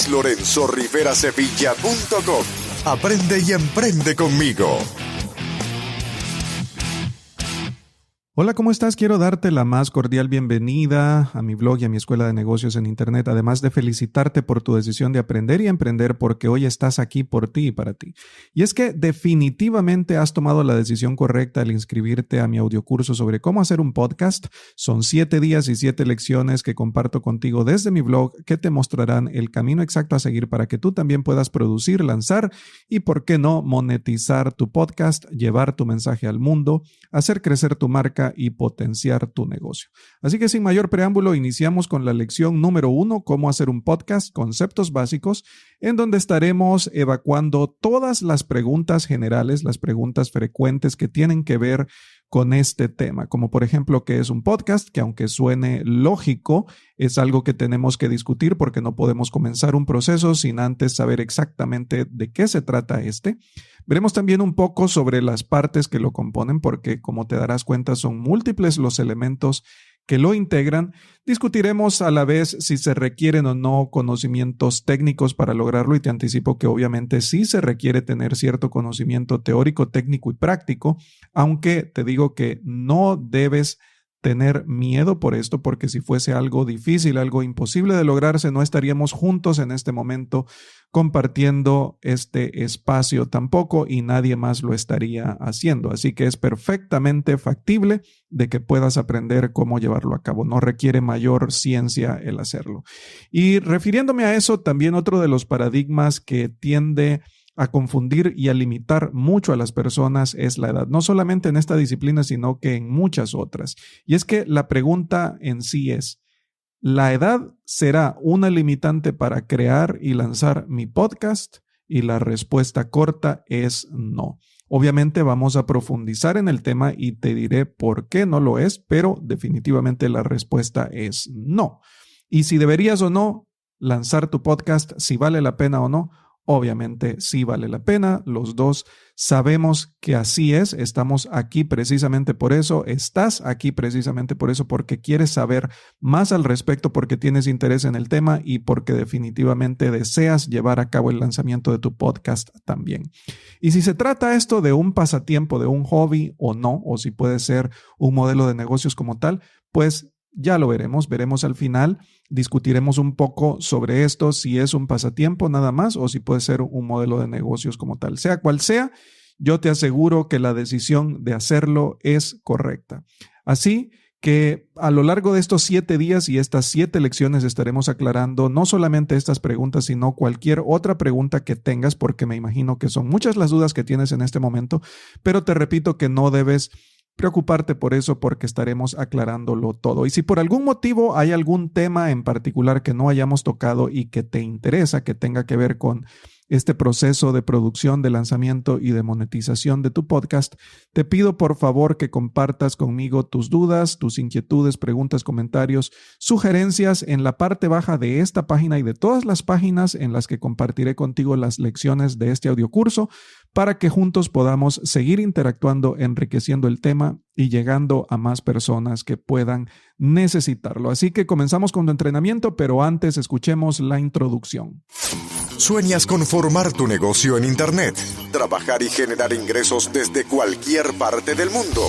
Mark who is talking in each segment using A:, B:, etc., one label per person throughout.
A: LuisLorenzoriveraSevilla.com. Aprende y emprende conmigo.
B: Hola, ¿cómo estás? Quiero darte la más cordial bienvenida a mi blog y a mi escuela de negocios en Internet, además de felicitarte por tu decisión de aprender y emprender, porque hoy estás aquí por ti y para ti. Y es que definitivamente has tomado la decisión correcta al inscribirte a mi audiocurso sobre cómo hacer un podcast. Son 7 días y 7 lecciones que comparto contigo desde mi blog que te mostrarán el camino exacto a seguir para que tú también puedas producir, lanzar y, por qué no, monetizar tu podcast, llevar tu mensaje al mundo, hacer crecer tu marca y potenciar tu negocio. Así que sin mayor preámbulo, iniciamos con la lección número 1, cómo hacer un podcast, conceptos básicos, en donde estaremos evacuando todas las preguntas generales, las preguntas frecuentes que tienen que ver con este tema, como por ejemplo, ¿qué es un podcast? Que aunque suene lógico, es algo que tenemos que discutir porque no podemos comenzar un proceso sin antes saber exactamente de qué se trata este. Veremos también un poco sobre las partes que lo componen porque, como te darás cuenta, son múltiples los elementos que lo integran. Discutiremos a la vez si se requieren o no conocimientos técnicos para lograrlo y te anticipo que obviamente sí se requiere tener cierto conocimiento teórico, técnico y práctico, aunque te digo que no debes tener miedo por esto, porque si fuese algo difícil, algo imposible de lograrse, no estaríamos juntos en este momento compartiendo este espacio tampoco y nadie más lo estaría haciendo. Así que es perfectamente factible de que puedas aprender cómo llevarlo a cabo. No requiere mayor ciencia el hacerlo. Y refiriéndome a eso, también otro de los paradigmas que tiende a confundir y a limitar mucho a las personas es la edad, no solamente en esta disciplina, sino que en muchas otras. Y es que la pregunta en sí es, ¿la edad será una limitante para crear y lanzar mi podcast? Y la respuesta corta es no. Obviamente vamos a profundizar en el tema y te diré por qué no lo es, pero definitivamente la respuesta es no. Y si deberías o no lanzar tu podcast, si vale la pena o no, obviamente sí vale la pena, los dos sabemos que así es, estamos aquí precisamente por eso, estás aquí precisamente por eso, porque quieres saber más al respecto, porque tienes interés en el tema y porque definitivamente deseas llevar a cabo el lanzamiento de tu podcast también. Y si se trata esto de un pasatiempo, de un hobby o no, o si puede ser un modelo de negocios como tal, pues ya lo veremos al final, discutiremos un poco sobre esto, si es un pasatiempo nada más o si puede ser un modelo de negocios como tal. Sea cual sea, yo te aseguro que la decisión de hacerlo es correcta. Así que a lo largo de estos 7 días y estas 7 lecciones estaremos aclarando no solamente estas preguntas, sino cualquier otra pregunta que tengas, porque me imagino que son muchas las dudas que tienes en este momento, pero te repito que no debes preocuparte por eso porque estaremos aclarándolo todo. Y si por algún motivo hay algún tema en particular que no hayamos tocado y que te interesa, que tenga que ver con este proceso de producción, de lanzamiento y de monetización de tu podcast, te pido por favor que compartas conmigo tus dudas, tus inquietudes, preguntas, comentarios, sugerencias en la parte baja de esta página y de todas las páginas en las que compartiré contigo las lecciones de este audiocurso para que juntos podamos seguir interactuando, enriqueciendo el tema y llegando a más personas que puedan necesitarlo. Así que comenzamos con tu entrenamiento, pero antes escuchemos la introducción.
A: ¿Sueñas con formar tu negocio en Internet? Trabajar y generar ingresos desde cualquier parte del mundo.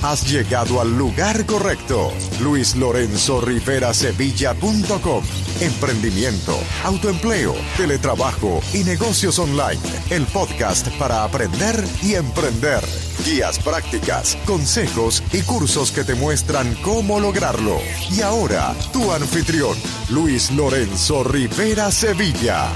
A: Has llegado al lugar correcto. LuisLorenzoriveraSevilla.com. Emprendimiento, autoempleo, teletrabajo y negocios online. El podcast para aprender y emprender. Guías prácticas, consejos y cursos que te muestran cómo lograrlo. Y ahora, tu anfitrión, Luis Lorenzo Rivera Sevilla.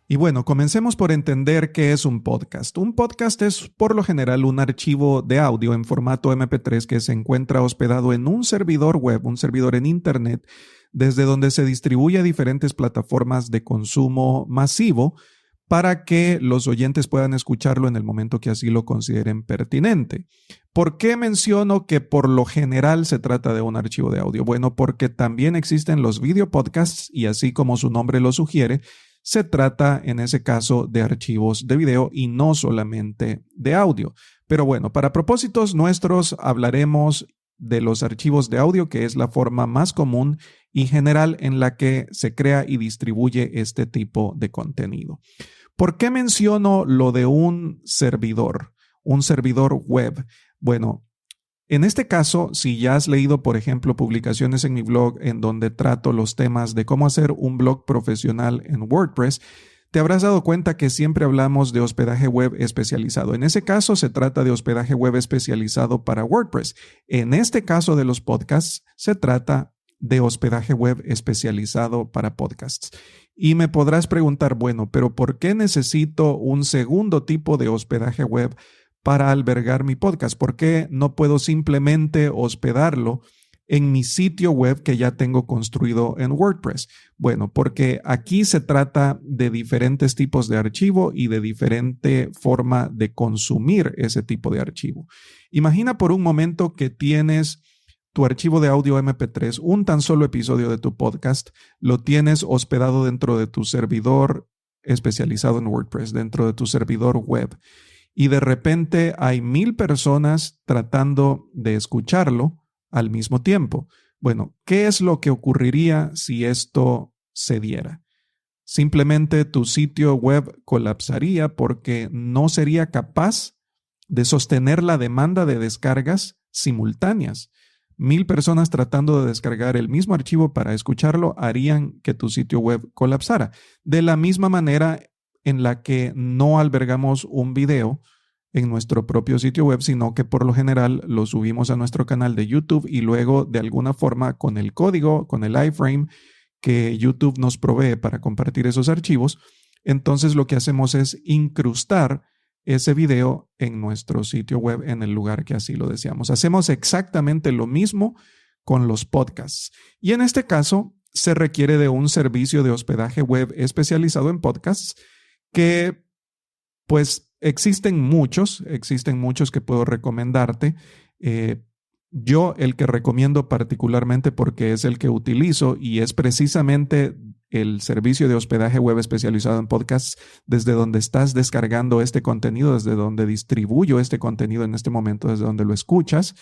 B: Y bueno, comencemos por entender qué es un podcast. Un podcast es por lo general un archivo de audio en formato MP3 que se encuentra hospedado en un servidor web, un servidor en Internet, desde donde se distribuye a diferentes plataformas de consumo masivo para que los oyentes puedan escucharlo en el momento que así lo consideren pertinente. ¿Por qué menciono que por lo general se trata de un archivo de audio? Bueno, porque también existen los video podcasts y así como su nombre lo sugiere, se trata en ese caso de archivos de video y no solamente de audio. Pero bueno, para propósitos nuestros hablaremos de los archivos de audio, que es la forma más común y general en la que se crea y distribuye este tipo de contenido. ¿Por qué menciono lo de un servidor web? Bueno, en este caso, si ya has leído, por ejemplo, publicaciones en mi blog en donde trato los temas de cómo hacer un blog profesional en WordPress, te habrás dado cuenta que siempre hablamos de hospedaje web especializado. En ese caso, se trata de hospedaje web especializado para WordPress. En este caso de los podcasts, se trata de hospedaje web especializado para podcasts. Y me podrás preguntar, bueno, pero ¿por qué necesito un segundo tipo de hospedaje web para albergar mi podcast? ¿Por qué no puedo simplemente hospedarlo en mi sitio web que ya tengo construido en WordPress? Bueno, porque aquí se trata de diferentes tipos de archivo y de diferente forma de consumir ese tipo de archivo. Imagina por un momento que tienes tu archivo de audio MP3, un tan solo episodio de tu podcast, lo tienes hospedado dentro de tu servidor especializado en WordPress, dentro de tu servidor web. Y de repente hay 1,000 personas tratando de escucharlo al mismo tiempo. Bueno, ¿qué es lo que ocurriría si esto se diera? Simplemente tu sitio web colapsaría porque no sería capaz de sostener la demanda de descargas simultáneas. 1,000 personas tratando de descargar el mismo archivo para escucharlo harían que tu sitio web colapsara. De la misma manera en la que no albergamos un video en nuestro propio sitio web, sino que por lo general lo subimos a nuestro canal de YouTube y luego de alguna forma con el código, con el iframe que YouTube nos provee para compartir esos archivos, entonces lo que hacemos es incrustar ese video en nuestro sitio web en el lugar que así lo deseamos. Hacemos exactamente lo mismo con los podcasts. Y en este caso se requiere de un servicio de hospedaje web especializado en podcasts que pues existen muchos que puedo recomendarte. Yo el que recomiendo particularmente porque es el que utilizo y es precisamente el servicio de hospedaje web especializado en podcasts desde donde estás descargando este contenido, desde donde distribuyo este contenido en este momento, desde donde lo escuchas,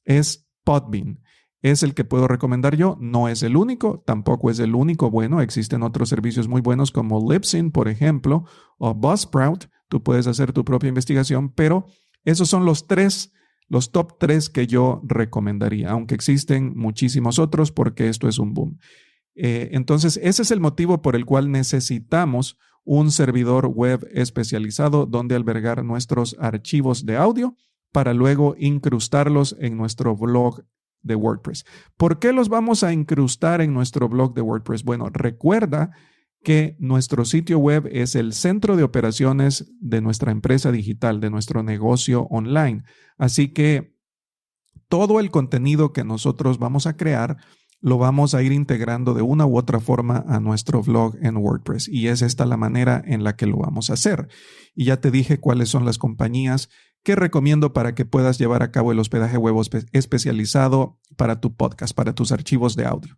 B: es Podbean. Es el que puedo recomendar yo, no es el único, tampoco es el único bueno, existen otros servicios muy buenos como Libsyn, por ejemplo, o Buzzsprout. Tú puedes hacer tu propia investigación, pero esos son los top 3 que yo recomendaría, aunque existen muchísimos otros porque esto es un boom. Entonces, ese es el motivo por el cual necesitamos un servidor web especializado donde albergar nuestros archivos de audio para luego incrustarlos en nuestro blog de WordPress. ¿Por qué los vamos a incrustar en nuestro blog de WordPress? Bueno, recuerda que nuestro sitio web es el centro de operaciones de nuestra empresa digital, de nuestro negocio online. Así que todo el contenido que nosotros vamos a crear lo vamos a ir integrando de una u otra forma a nuestro blog en WordPress. Y es esta la manera en la que lo vamos a hacer. Y ya te dije cuáles son las compañías que recomiendo para que puedas llevar a cabo el hospedaje web especializado para tu podcast, para tus archivos de audio.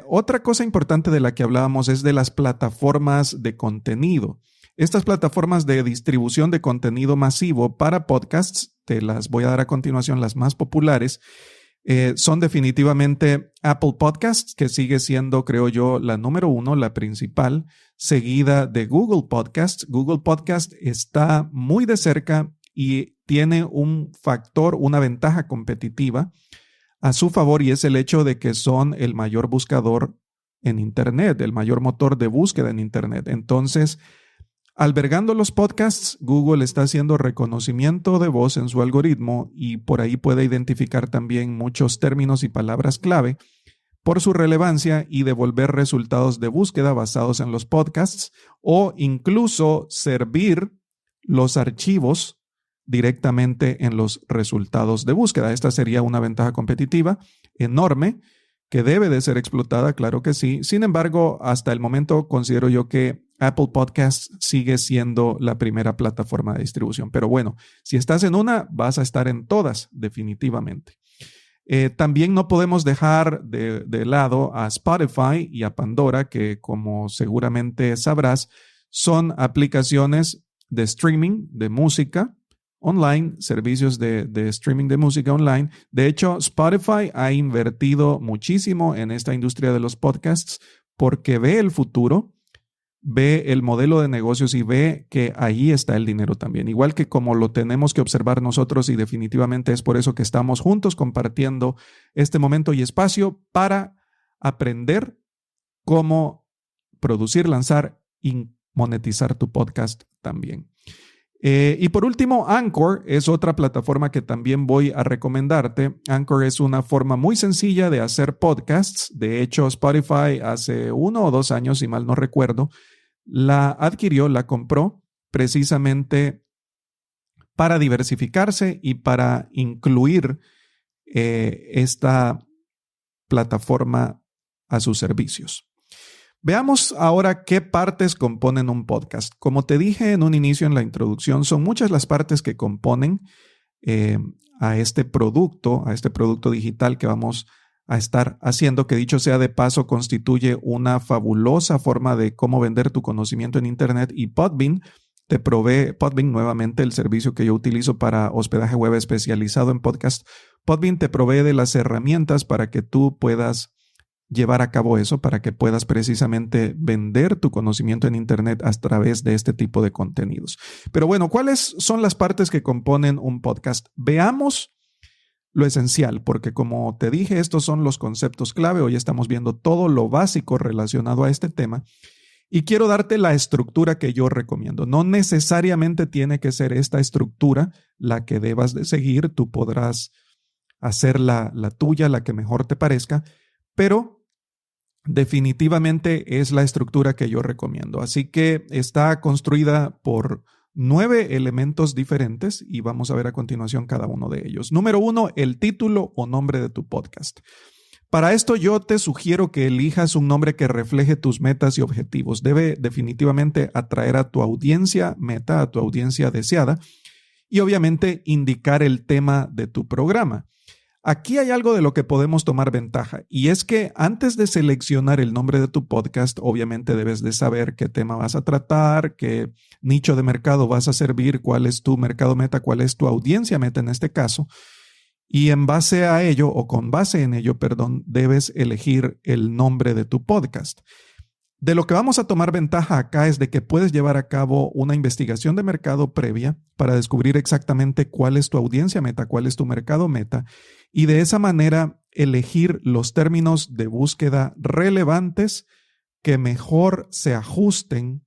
B: Otra cosa importante de la que hablábamos es de las plataformas de contenido. Estas plataformas de distribución de contenido masivo para podcasts, te las voy a dar a continuación, las más populares, son definitivamente Apple Podcasts, que sigue siendo, creo yo, la número 1, la principal, seguida de Google Podcasts. Google Podcasts está muy de cerca y tiene un factor, una ventaja competitiva a su favor, y es el hecho de que son el mayor buscador en Internet, el mayor motor de búsqueda en Internet. Entonces, albergando los podcasts, Google está haciendo reconocimiento de voz en su algoritmo y por ahí puede identificar también muchos términos y palabras clave por su relevancia y devolver resultados de búsqueda basados en los podcasts o incluso servir los archivos directamente en los resultados de búsqueda. Esta sería una ventaja competitiva enorme que debe de ser explotada, claro que sí. Sin embargo, hasta el momento considero yo que Apple Podcasts sigue siendo la primera plataforma de distribución. Pero bueno, si estás en una, vas a estar en todas, definitivamente. También no podemos dejar de lado a Spotify y a Pandora, que como seguramente sabrás, son aplicaciones de streaming de música online, servicios de streaming de música online. De hecho, Spotify ha invertido muchísimo en esta industria de los podcasts porque ve el futuro, ve el modelo de negocios y ve que ahí está el dinero también. Igual que como lo tenemos que observar nosotros, y definitivamente es por eso que estamos juntos compartiendo este momento y espacio para aprender cómo producir, lanzar y monetizar tu podcast también. Y por último, Anchor es otra plataforma que también voy a recomendarte. Anchor es una forma muy sencilla de hacer podcasts. De hecho, Spotify hace 1 o 2 años, si mal no recuerdo, la adquirió, la compró precisamente para diversificarse y para incluir esta plataforma a sus servicios. Veamos ahora qué partes componen un podcast. Como te dije en un inicio en la introducción, son muchas las partes que componen a este producto digital que vamos a estar haciendo, que dicho sea de paso, constituye una fabulosa forma de cómo vender tu conocimiento en Internet. Y Podbean te provee, Podbean nuevamente, el servicio que yo utilizo para hospedaje web especializado en podcast. Podbean te provee de las herramientas para que tú puedas llevar a cabo eso, para que puedas precisamente vender tu conocimiento en Internet a través de este tipo de contenidos. Pero bueno, ¿cuáles son las partes que componen un podcast? Veamos lo esencial, porque como te dije, estos son los conceptos clave. Hoy estamos viendo todo lo básico relacionado a este tema y quiero darte la estructura que yo recomiendo. No necesariamente tiene que ser esta estructura la que debas de seguir. Tú podrás hacer la tuya, la que mejor te parezca, pero definitivamente es la estructura que yo recomiendo. Así que está construida por 9 elementos diferentes y vamos a ver a continuación cada uno de ellos. Número 1, el título o nombre de tu podcast. Para esto yo te sugiero que elijas un nombre que refleje tus metas y objetivos. Debe definitivamente atraer a tu audiencia meta, a tu audiencia deseada y obviamente indicar el tema de tu programa. Aquí hay algo de lo que podemos tomar ventaja y es que antes de seleccionar el nombre de tu podcast, obviamente debes de saber qué tema vas a tratar, qué nicho de mercado vas a servir, cuál es tu mercado meta, cuál es tu audiencia meta en este caso. Y en base a ello, o con base en ello, debes elegir el nombre de tu podcast. De lo que vamos a tomar ventaja acá es de que puedes llevar a cabo una investigación de mercado previa para descubrir exactamente cuál es tu audiencia meta, cuál es tu mercado meta y de esa manera elegir los términos de búsqueda relevantes que mejor se ajusten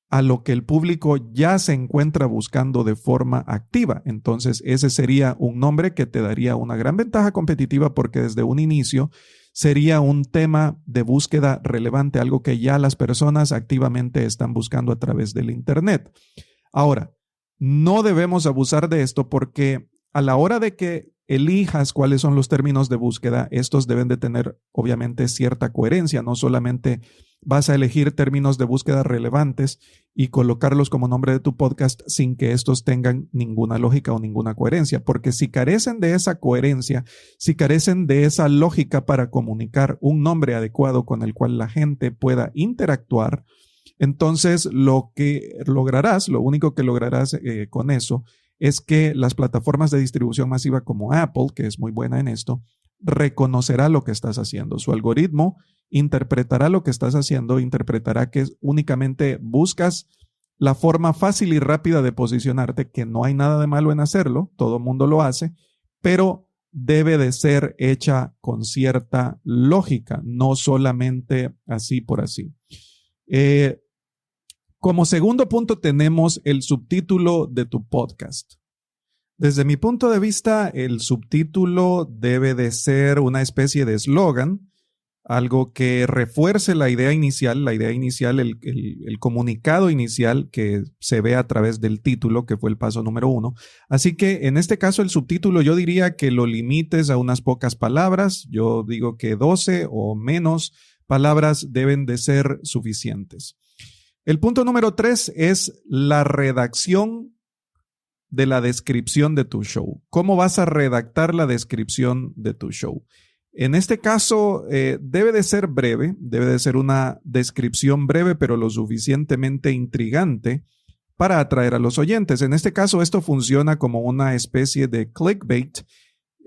B: a lo que el público ya se encuentra buscando de forma activa. Entonces, ese sería un nombre que te daría una gran ventaja competitiva porque desde un inicio sería un tema de búsqueda relevante, algo que ya las personas activamente están buscando a través del Internet. Ahora, no debemos abusar de esto porque a la hora de que elijas cuáles son los términos de búsqueda, estos deben de tener obviamente cierta coherencia. No solamente vas a elegir términos de búsqueda relevantes y colocarlos como nombre de tu podcast sin que estos tengan ninguna lógica o ninguna coherencia, porque si carecen de esa coherencia, si carecen de esa lógica para comunicar un nombre adecuado con el cual la gente pueda interactuar, entonces lo único que lograrás con eso es que las plataformas de distribución masiva como Apple, que es muy buena en esto, reconocerá lo que estás haciendo. Su algoritmo interpretará lo que estás haciendo, interpretará que únicamente buscas la forma fácil y rápida de posicionarte, que no hay nada de malo en hacerlo, todo el mundo lo hace, pero debe de ser hecha con cierta lógica, no solamente así por así. Como segundo punto tenemos el subtítulo de tu podcast. Desde mi punto de vista, el subtítulo debe de ser una especie de eslogan, algo que refuerce la idea inicial, el comunicado inicial que se ve a través del título, que fue el paso número 1. Así que en este caso el subtítulo yo diría que lo limites a unas pocas palabras. Yo digo que 12 o menos palabras deben de ser suficientes. El punto número 3 es la redacción de la descripción de tu show. ¿Cómo vas a redactar la descripción de tu show? En este caso, debe de ser breve, debe de ser una descripción breve, pero lo suficientemente intrigante para atraer a los oyentes. En este caso, esto funciona como una especie de clickbait,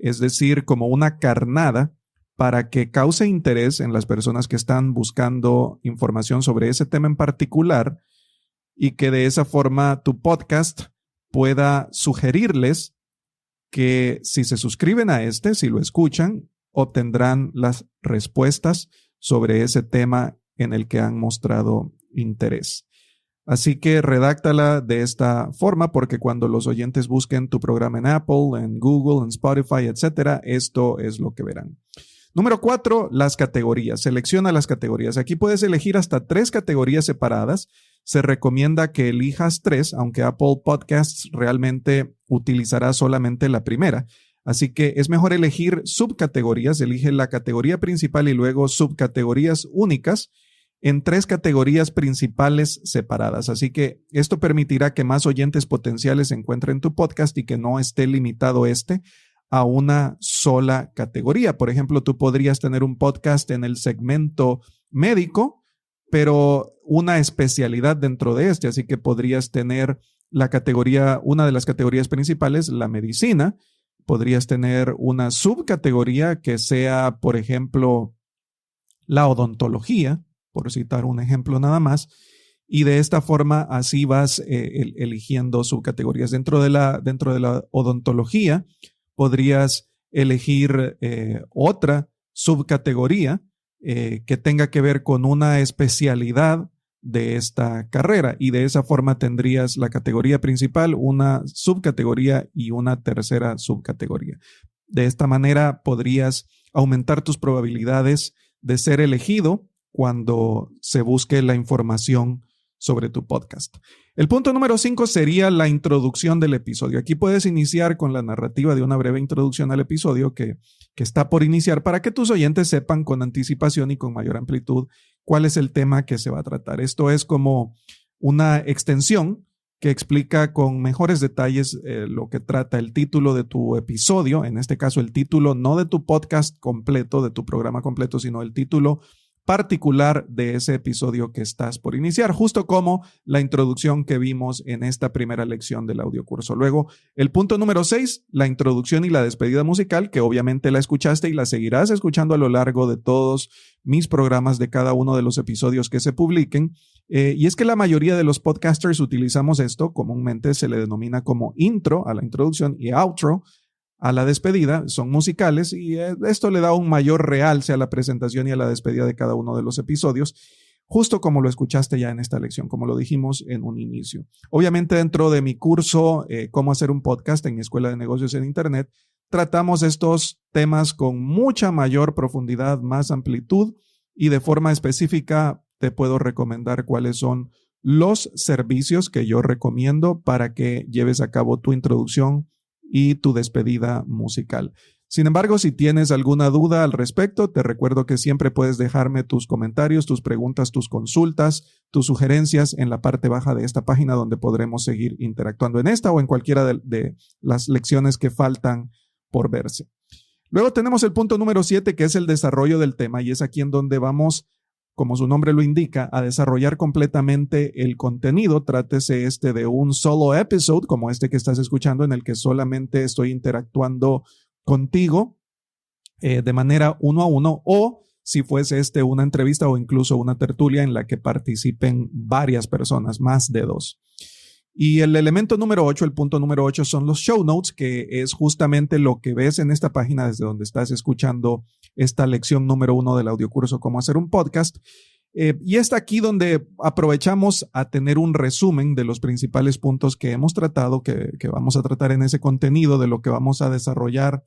B: es decir, como una carnada para que cause interés en las personas que están buscando información sobre ese tema en particular y que de esa forma tu podcast pueda sugerirles que si se suscriben a si lo escuchan, obtendrán las respuestas sobre ese tema en el que han mostrado interés. Así que redáctala de esta forma porque cuando los oyentes busquen tu programa en Apple, en Google, en Spotify, etcétera, esto es lo que verán. Número 4, las categorías. Selecciona las categorías. Aquí puedes elegir hasta 3 categorías separadas. Se recomienda que elijas 3, aunque Apple Podcasts realmente utilizará solamente la primera. Así que es mejor elegir subcategorías. Elige la categoría principal y luego subcategorías únicas en 3 categorías principales separadas. Así que esto permitirá que más oyentes potenciales encuentren tu podcast y que no esté limitado a una sola categoría. Por ejemplo, tú podrías tener un podcast en el segmento médico, pero una especialidad dentro de así que podrías tener la categoría, una de las categorías principales, la medicina. Podrías tener una subcategoría que sea, por ejemplo, la odontología, por citar un ejemplo nada más, y de esta forma así vas eligiendo subcategorías. Dentro de la odontología podrías elegir otra subcategoría que tenga que ver con una especialidad de esta carrera y de esa forma tendrías la categoría principal, una subcategoría y una tercera subcategoría. De esta manera podrías aumentar tus probabilidades de ser elegido cuando se busque la información sobre tu podcast. El punto número 5 sería la introducción del episodio. Aquí puedes iniciar con la narrativa de una breve introducción al episodio que está por iniciar para que tus oyentes sepan con anticipación y con mayor amplitud cuál es el tema que se va a tratar. Esto es como una extensión que explica con mejores detalles lo que trata el título de tu episodio, en este caso el título no de tu podcast completo, de tu programa completo, sino el título particular de ese episodio que estás por iniciar, justo como la introducción que vimos en esta primera lección del audiocurso. Luego, el punto número 6, la introducción y la despedida musical, que obviamente la escuchaste y la seguirás escuchando a lo largo de todos mis programas de cada uno de los episodios que se publiquen. Y es que la mayoría de los podcasters utilizamos esto, comúnmente se le denomina como intro a la introducción y outro a la despedida, son musicales y esto le da un mayor realce a la presentación y a la despedida de cada uno de los episodios, justo como lo escuchaste ya en esta lección, como lo dijimos en un inicio. Obviamente dentro de mi curso, Cómo hacer un podcast en mi Escuela de Negocios en Internet, tratamos estos temas con mucha mayor profundidad, más amplitud y de forma específica te puedo recomendar cuáles son los servicios que yo recomiendo para que lleves a cabo tu introducción y tu despedida musical. Sin embargo, si tienes alguna duda al respecto, te recuerdo que siempre puedes dejarme tus comentarios, tus preguntas, tus consultas, tus sugerencias en la parte baja de esta página donde podremos seguir interactuando en esta o en cualquiera de las lecciones que faltan por verse. Luego tenemos el punto número 7, que es el desarrollo del tema, y es aquí en donde vamos, como su nombre lo indica, a desarrollar completamente el contenido. Trátese de un solo episode, como este que estás escuchando, en el que solamente estoy interactuando contigo de manera 1 a 1, o si fuese una entrevista o incluso una tertulia en la que participen varias personas, más de 2. Y el elemento número 8, el punto número 8 son los show notes, que es justamente lo que ves en esta página desde donde estás escuchando esta lección número 1 del audiocurso Cómo hacer un podcast. Y está aquí donde aprovechamos a tener un resumen de los principales puntos que hemos tratado, que vamos a tratar en ese contenido, de lo que vamos a desarrollar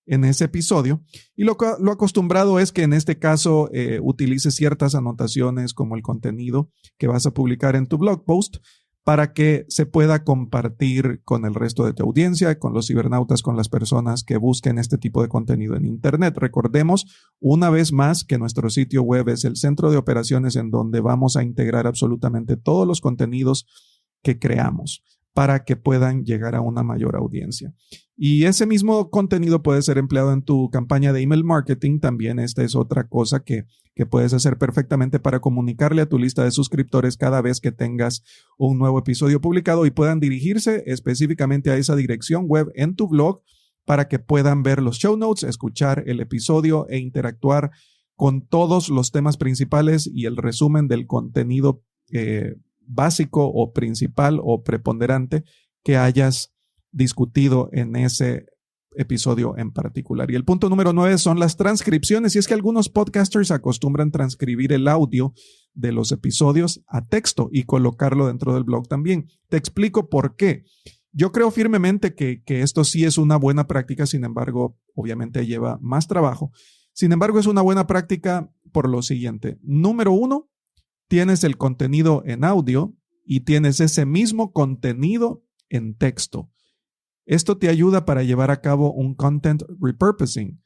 B: en ese episodio. Y lo acostumbrado es que en este caso utilices ciertas anotaciones como el contenido que vas a publicar en tu blog post, para que se pueda compartir con el resto de tu audiencia, con los cibernautas, con las personas que busquen este tipo de contenido en Internet. Recordemos una vez más que nuestro sitio web es el centro de operaciones en donde vamos a integrar absolutamente todos los contenidos que creamos para que puedan llegar a una mayor audiencia. Y ese mismo contenido puede ser empleado en tu campaña de email marketing. También esta es otra cosa que puedes hacer perfectamente para comunicarle a tu lista de suscriptores cada vez que tengas un nuevo episodio publicado y puedan dirigirse específicamente a esa dirección web en tu blog para que puedan ver los show notes, escuchar el episodio e interactuar con todos los temas principales y el resumen del contenido básico o principal o preponderante que hayas discutido en ese episodio en particular. Y el punto número 9 son las transcripciones. Y es que algunos podcasters acostumbran transcribir el audio de los episodios a texto y colocarlo dentro del blog también. Te explico por qué. Yo creo firmemente que esto sí es una buena práctica, sin embargo, obviamente lleva más trabajo. Sin embargo, es una buena práctica por lo siguiente. Número 1, tienes el contenido en audio y tienes ese mismo contenido en texto. Esto te ayuda para llevar a cabo un content repurposing,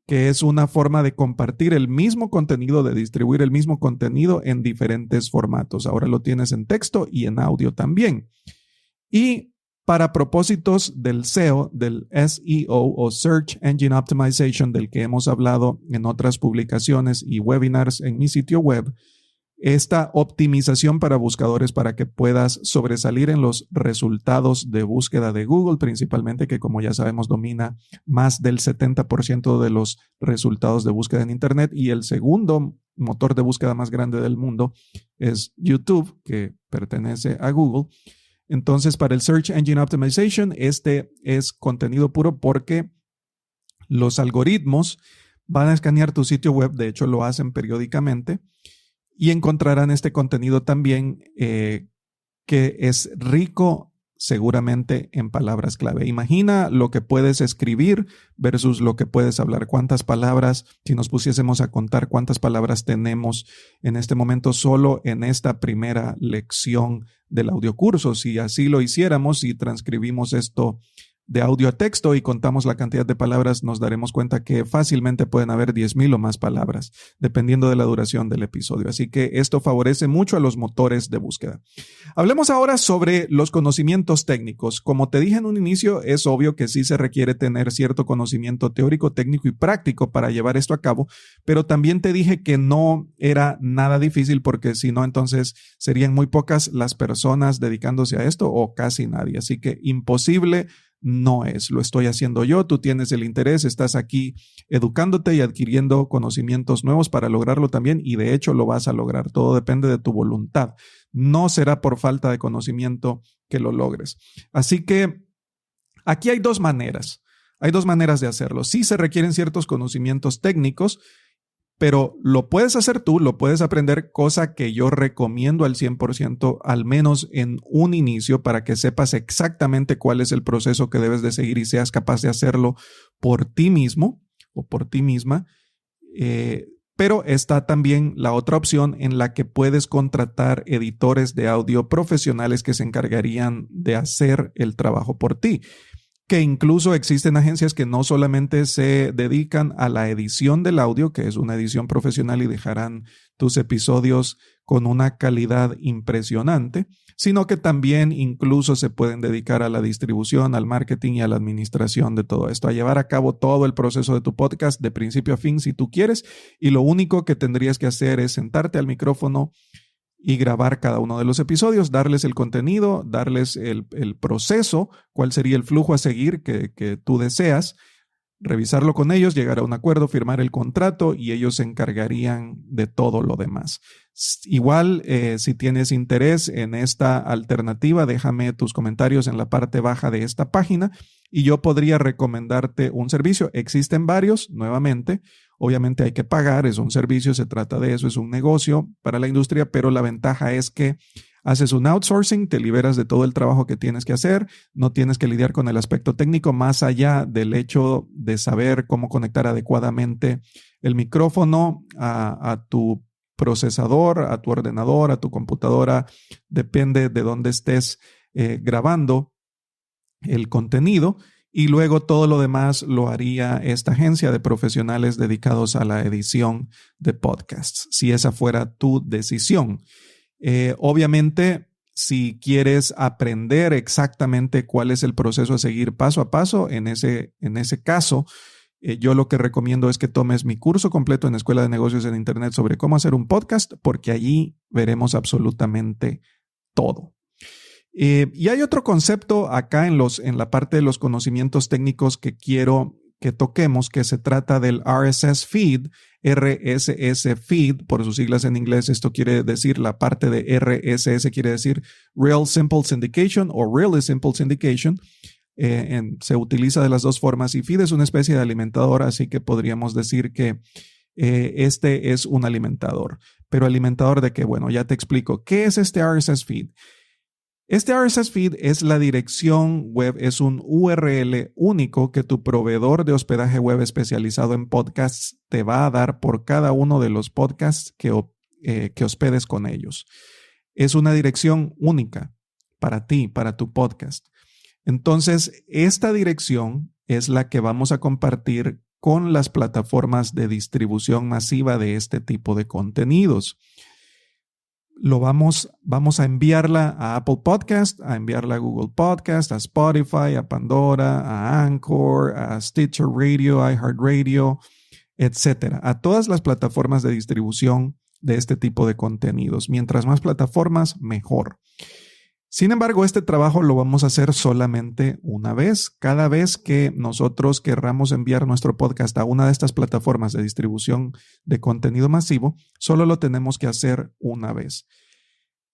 B: que es una forma de compartir el mismo contenido, de distribuir el mismo contenido en diferentes formatos. Ahora lo tienes en texto y en audio también. Y para propósitos del SEO, del SEO o Search Engine Optimization, del que hemos hablado en otras publicaciones y webinars en mi sitio web, esta optimización para buscadores para que puedas sobresalir en los resultados de búsqueda de Google, principalmente, que como ya sabemos domina más del 70% de los resultados de búsqueda en Internet, y el segundo motor de búsqueda más grande del mundo es YouTube, que pertenece a Google. Entonces, para el Search Engine Optimization, este es contenido puro porque los algoritmos van a escanear tu sitio web, de hecho lo hacen periódicamente, y encontrarán este contenido también que es rico seguramente en palabras clave. Imagina lo que puedes escribir versus lo que puedes hablar. ¿Cuántas palabras, si nos pusiésemos a contar cuántas palabras tenemos en este momento solo en esta primera lección del audiocurso? Si así lo hiciéramos y transcribimos esto de audio a texto y contamos la cantidad de palabras, nos daremos cuenta que fácilmente pueden haber 10,000 o más palabras, dependiendo de la duración del episodio. Así que esto favorece mucho a los motores de búsqueda. Hablemos ahora sobre los conocimientos técnicos. Como te dije en un inicio, es obvio que sí se requiere tener cierto conocimiento teórico, técnico y práctico para llevar esto a cabo, pero también te dije que no era nada difícil porque si no, entonces serían muy pocas las personas dedicándose a esto o casi nadie. Así que imposible no es, lo estoy haciendo yo, tú tienes el interés, estás aquí educándote y adquiriendo conocimientos nuevos para lograrlo también y de hecho lo vas a lograr, todo depende de tu voluntad, no será por falta de conocimiento que lo logres. Así que aquí hay dos maneras de hacerlo. Sí se requieren ciertos conocimientos técnicos, pero lo puedes hacer tú, lo puedes aprender, cosa que yo recomiendo al 100%, al menos en un inicio, para que sepas exactamente cuál es el proceso que debes de seguir y seas capaz de hacerlo por ti mismo o por ti misma. Pero está también la otra opción en la que puedes contratar editores de audio profesionales que se encargarían de hacer el trabajo por ti. Que incluso existen agencias que no solamente se dedican a la edición del audio, que es una edición profesional y dejarán tus episodios con una calidad impresionante, sino que también incluso se pueden dedicar a la distribución, al marketing y a la administración de todo esto, a llevar a cabo todo el proceso de tu podcast de principio a fin si tú quieres, y lo único que tendrías que hacer es sentarte al micrófono y grabar cada uno de los episodios, darles el contenido, darles el proceso, cuál sería el flujo a seguir que tú deseas, revisarlo con ellos, llegar a un acuerdo, firmar el contrato y ellos se encargarían de todo lo demás. Igual, si tienes interés en esta alternativa, déjame tus comentarios en la parte baja de esta página y yo podría recomendarte un servicio. Existen varios, nuevamente. Obviamente hay que pagar, es un servicio, se trata de eso, es un negocio para la industria, pero la ventaja es que haces un outsourcing, te liberas de todo el trabajo que tienes que hacer, no tienes que lidiar con el aspecto técnico más allá del hecho de saber cómo conectar adecuadamente el micrófono a tu procesador, a tu ordenador, a tu computadora, depende de dónde estés grabando el contenido. Y luego todo lo demás lo haría esta agencia de profesionales dedicados a la edición de podcasts, si esa fuera tu decisión. Obviamente, si quieres aprender exactamente cuál es el proceso a seguir paso a paso, en ese caso, yo lo que recomiendo es que tomes mi curso completo en Escuela de Negocios en Internet sobre cómo hacer un podcast, porque allí veremos absolutamente todo. Y hay otro concepto acá en la parte de los conocimientos técnicos que quiero que toquemos, que se trata del RSS feed, RSS feed, por sus siglas en inglés. Esto quiere decir, la parte de RSS quiere decir Real Simple Syndication o Really Simple Syndication. Se utiliza de las dos formas y feed es una especie de alimentador, así que podríamos decir que este es un alimentador. Pero alimentador de qué? Bueno, ya te explico. ¿Qué es este RSS feed? Este RSS feed es la dirección web, es un URL único que tu proveedor de hospedaje web especializado en podcasts te va a dar por cada uno de los podcasts que hospedes con ellos. Es una dirección única para ti, para tu podcast. Entonces, esta dirección es la que vamos a compartir con las plataformas de distribución masiva de este tipo de contenidos. Vamos a enviarla a Apple Podcast, a enviarla a Google Podcast, a Spotify, a Pandora, a Anchor, a Stitcher Radio, iHeartRadio, etcétera, a todas las plataformas de distribución de este tipo de contenidos. Mientras más plataformas, mejor. Sin embargo, este trabajo lo vamos a hacer solamente una vez. Cada vez que nosotros querramos enviar nuestro podcast a una de estas plataformas de distribución de contenido masivo, solo lo tenemos que hacer una vez.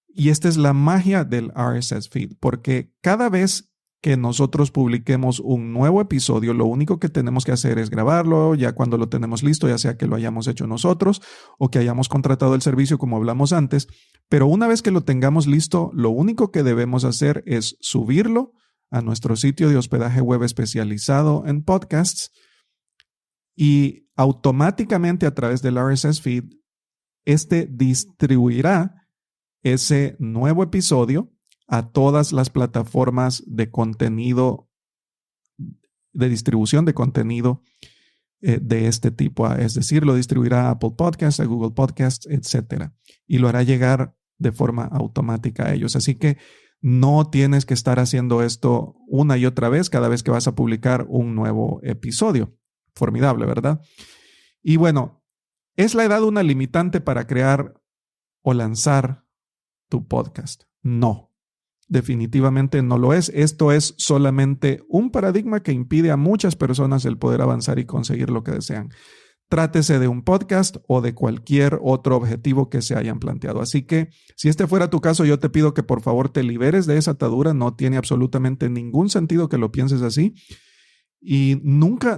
B: Y esta es la magia del RSS feed, porque cada vez que nosotros publiquemos un nuevo episodio, lo único que tenemos que hacer es grabarlo. Ya cuando lo tenemos listo, ya sea que lo hayamos hecho nosotros o que hayamos contratado el servicio como hablamos antes, pero una vez que lo tengamos listo, lo único que debemos hacer es subirlo a nuestro sitio de hospedaje web especializado en podcasts y automáticamente a través del RSS feed, este distribuirá ese nuevo episodio a todas las plataformas de contenido, de distribución de contenido de este tipo. Es decir, lo distribuirá a Apple Podcasts, a Google Podcasts, etcétera. Y lo hará llegar de forma automática a ellos. Así que no tienes que estar haciendo esto una y otra vez cada vez que vas a publicar un nuevo episodio. Formidable, ¿verdad? Y bueno, ¿es la edad una limitante para crear o lanzar tu podcast? No. Definitivamente no lo es. Esto es solamente un paradigma que impide a muchas personas el poder avanzar y conseguir lo que desean. Trátese de un podcast o de cualquier otro objetivo que se hayan planteado. Así que si este fuera tu caso, yo te pido que por favor te liberes de esa atadura. No tiene absolutamente ningún sentido que lo pienses así. Y nunca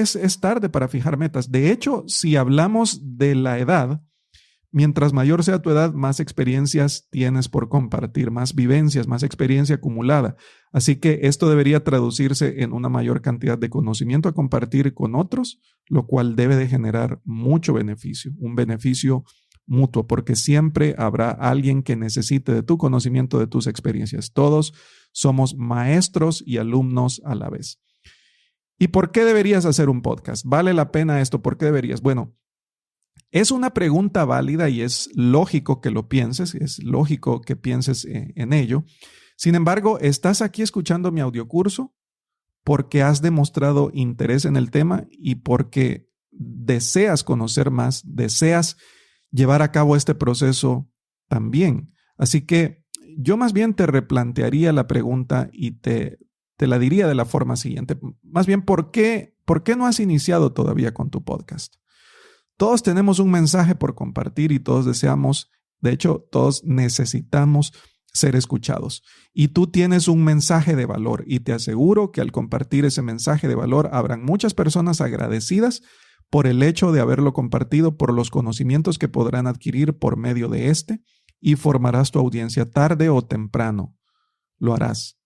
B: es tarde para fijar metas. De hecho, si hablamos de la edad, mientras mayor sea tu edad, más experiencias tienes por compartir, más vivencias, más experiencia acumulada. Así que esto debería traducirse en una mayor cantidad de conocimiento a compartir con otros, lo cual debe de generar mucho beneficio, un beneficio mutuo, porque siempre habrá alguien que necesite de tu conocimiento, de tus experiencias. Todos somos maestros y alumnos a la vez. ¿Y por qué deberías hacer un podcast? ¿Vale la pena esto? ¿Por qué deberías? Bueno, es una pregunta válida y es lógico que lo pienses, es lógico que pienses en ello. Sin embargo, estás aquí escuchando mi audiocurso porque has demostrado interés en el tema y porque deseas conocer más, deseas llevar a cabo este proceso también. Así que yo más bien te replantearía la pregunta y te la diría de la forma siguiente. Más bien, ¿por qué no has iniciado todavía con tu podcast? Todos tenemos un mensaje por compartir y todos deseamos, de hecho, todos necesitamos ser escuchados. Y tú tienes un mensaje de valor y te aseguro que al compartir ese mensaje de valor habrán muchas personas agradecidas por el hecho de haberlo compartido, por los conocimientos que podrán adquirir por medio de este y formarás tu audiencia tarde o temprano. Lo harás.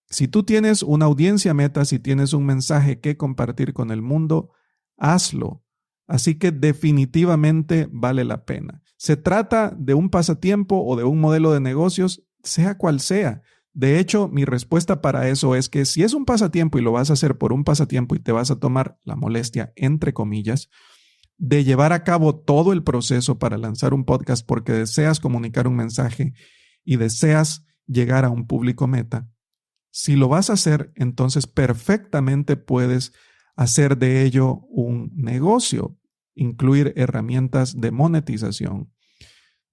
B: Si tú tienes una audiencia meta, si tienes un mensaje que compartir con el mundo, hazlo. Así que definitivamente vale la pena. Se trata de un pasatiempo o de un modelo de negocios, sea cual sea. De hecho, mi respuesta para eso es que si es un pasatiempo y lo vas a hacer por un pasatiempo y te vas a tomar la molestia, entre comillas, de llevar a cabo todo el proceso para lanzar un podcast porque deseas comunicar un mensaje y deseas llegar a un público meta, si lo vas a hacer, entonces perfectamente puedes hacer de ello un negocio, incluir herramientas de monetización.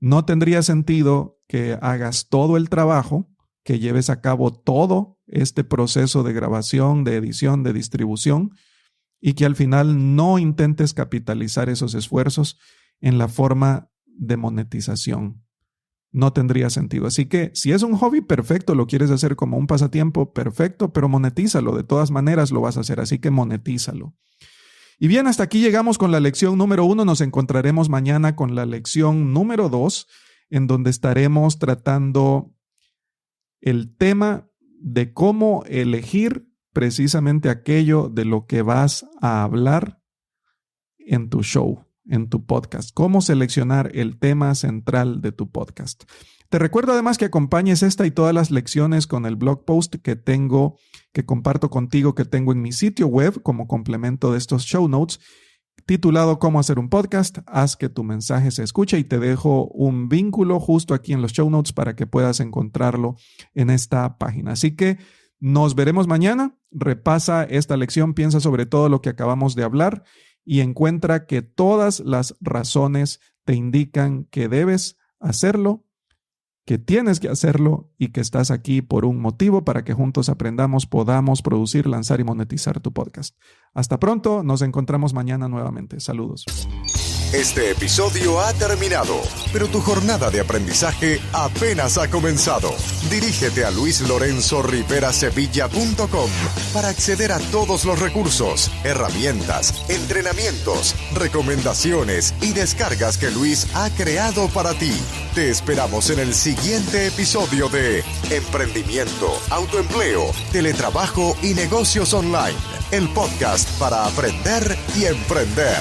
B: No tendría sentido que hagas todo el trabajo, que lleves a cabo todo este proceso de grabación, de edición, de distribución, y que al final no intentes capitalizar esos esfuerzos en la forma de monetización. No tendría sentido. Así que si es un hobby, perfecto, lo quieres hacer como un pasatiempo, perfecto, pero monetízalo. De todas maneras lo vas a hacer, así que monetízalo. Y bien, hasta aquí llegamos con la lección número 1. Nos encontraremos mañana con la lección número 2, en donde estaremos tratando el tema de cómo elegir precisamente aquello de lo que vas a hablar en tu show, en tu podcast. Cómo seleccionar el tema central de tu podcast. Te recuerdo además que acompañes esta y todas las lecciones con el blog post que comparto contigo, que tengo en mi sitio web como complemento de estos show notes, titulado Cómo hacer un podcast. Haz que tu mensaje se escuche, y te dejo un vínculo justo aquí en los show notes para que puedas encontrarlo en esta página. Así que nos veremos mañana. Repasa esta lección, piensa sobre todo lo que acabamos de hablar y encuentra que todas las razones te indican que debes hacerlo, que tienes que hacerlo y que estás aquí por un motivo, para que juntos aprendamos, podamos producir, lanzar y monetizar tu podcast. Hasta pronto, nos encontramos mañana nuevamente. Saludos.
A: Este episodio ha terminado, pero tu jornada de aprendizaje apenas ha comenzado. Dirígete a luislorenzoriverasevilla.com para acceder a todos los recursos, herramientas, entrenamientos, recomendaciones y descargas que Luis ha creado para ti. Te esperamos en el siguiente episodio de Emprendimiento, Autoempleo, Teletrabajo y Negocios Online, el podcast para aprender y emprender.